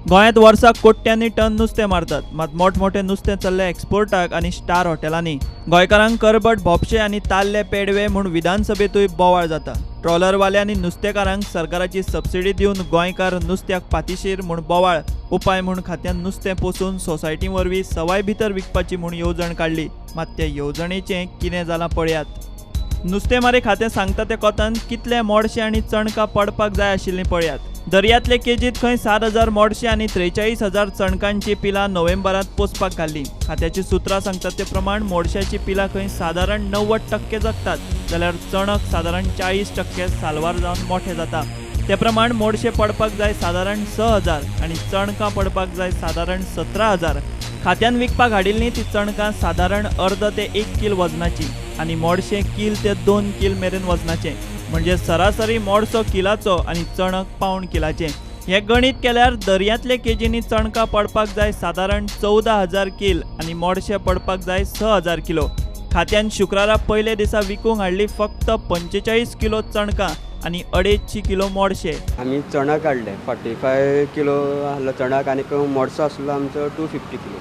गोंयांत वर्साक कोट्यांनी टन नुस्तें मारतात, मात मोठमोठे नुस्तें चल्ले एक्सपोर्टाक आनी स्टार हॉटेलांनी। गोंयकारांक करबट भोपशे आनी ताल्ले पेडवे म्हूण विधानसभेतूय बोवाळ जाता। ट्रॉलरवाले आनी नुस्तेकारांक सरकाराची सबसिडी दिवन गोंयकार नुस्त्याक पातीशीर म्हूण बोवाळ। उपाय म्हूण खात्यान नुस्तें पोसून सोसायटी वरवीं सवाय भितर विकपाची म्हूण येवजण काडली, मात त्या येवजणेचें कितें जालां पळयात। नुस्तेंमारी खातें सांगता ते कोतान कितले मोडशे आनी चणकां पडपाक जाय आशिल्लीं पळयात। दर्यांतले केजीत खंय 7,000 मोडशे आनी 43,000 चणकांची पिलां नोव्हेंबरांत पोसपाक घाल्लीं। खात्याची सुत्रां सांगतात ते प्रमाण मोडशाची पिलां खंय सादारण 90% जगतात, जाल्यार चणक सादारण 40% साल्वार जावन मोठे जाता। ते प्रमाण मोडशे पडपाक जाय सादारण 6,000 आनी चणकां पडपाक जाय सादारण 17,000। खात्यान विकपाक हाडिल्लीं ती चणकां सादारण अर्द ते 1 किल वजनाची आनी मोडशे किल ते 2 किल मेरेन वजनाचे, म्हणजे सरासरी मोडसो किलाचो आनी चणक पावण किलाचे। हे गणीत केल्यार दर्यांतले केजींनी चणकां पडपाक जाय सादारण 14,000 किल आनी मोडशे पडपाक जाय 6,000 किलो। खात्यान शुक्रारा पयले दिसा विकूंक हाडली फक्त 45 किलो चणकां आनी 250 किलो मोडशे। आमी चणक हाडले 45 किलो आहलो चणक आनी मोडसो आसलो आमचो 250 किलो।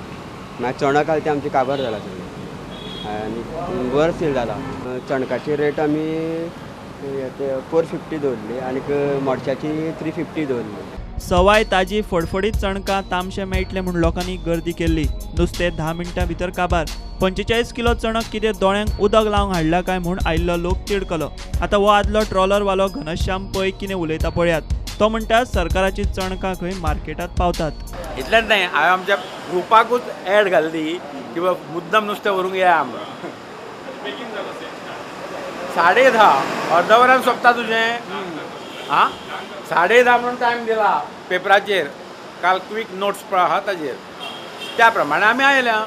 मागीर चणक हाडली ती आमची काबार जाला सगळी आनी बरो सेल जाला। चणकाची रेट आमी 450 दवरली आनी मोडशाची 350 दवरली। सवाय ताजी फडफडीत चणकां तामशे मेळटले म्हूण लोकांनी गर्दी केल्ली। नुस्तें 10 मिनटां भितर काबार। 45 किलो चणक कितें दोळ्यांक उदक लावंक हाडला काय म्हूण आयिल्लो लोक तिडकलो। आतां हो आदलो ट्रॉलरवालो घनश्याम पै कितें उलयता पळयात। तो म्हणटा सरकाराची चणकां खंय मार्केटात पावतात। इतलेंच न्हय, हांवें आमच्या ग्रुपाकूच एड घाल्ली की मुद्दम नुस्तें व्हरूंक या आमकां। 10:30 अर्द वरान सोंपता तुजें। 10:30 म्हणून टायम दिला पेपराचेर, काल क्वीक नोट्स आहा ताजेर, त्या प्रमाणे आमी आयल्या।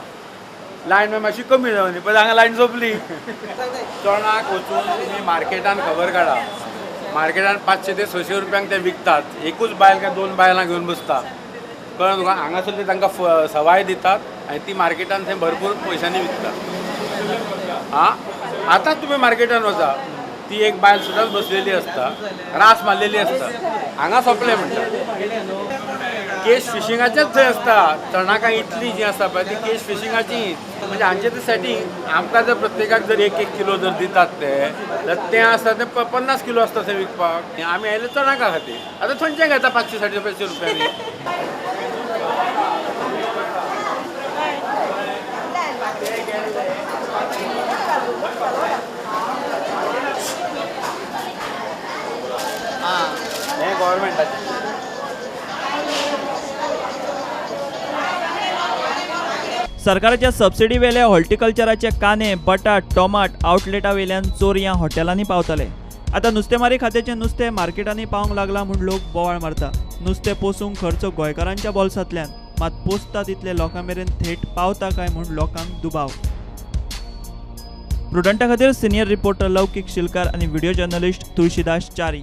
लायन मातशी कमी जावनी, पण हांगा लायन सोंपली। चणाक वचून तुमी मार्केटान खबर काडा। मार्केटान 500 ते 600 रुपयांक ते विकतात। एकूच बायल काय 2 बायलां घेवन बसता, कळ्ळें तुका। हांगासर तांकां सवाय दितात आनी ती मार्केटान थंय भरपूर पयशांनी विकतात। आतां तुमी मार्केटान वचा, ती एक बायल सुद्दां बसलेली आसता, रास मारलेली आसता, हांगा सोंपलें म्हणटा। केश फिशिंगाचेच थंय आसता। चणाकां इतली जी आसता पळय ती केश फिशिंगाची, म्हणजे हांचे ते सेटींग। आमकां जर प्रत्येकाक जर 1-1 किलो जर दितात ते, जाल्यार तें आसता ते 50 किलो आसता थंय विकपाक। आमी आयले चणाका खातीर। आतां थंयचे घेता 500-550 रुपयांनी। हें गव्हर्मेंटाचें। सरकाराच्या सबसिडी वेले हॉर्टिकल्चराचे कांदे, बटाट, टोमाट आउटलेटा वेल्यान चोरयां हॉटेलांनी पावतले। आतां नुस्तेंमारी खात्याचें नुस्तें मार्केटांनी पावंक लागलां म्हूण लोक बोवाळ मारता। नुस्तें पोसूंक खर्च गोंयकारांच्या बोल्सांतल्यान, मात पोसता तितले लोकां मेरेन थेट पावता काय म्हूण लोकांक दुबाव। प्रुडंटा खातीर सिनियर रिपोर्टर लौकीक शिलकार आनी व्हिडिओ जर्नलिस्ट तुळशीदास च्यारी।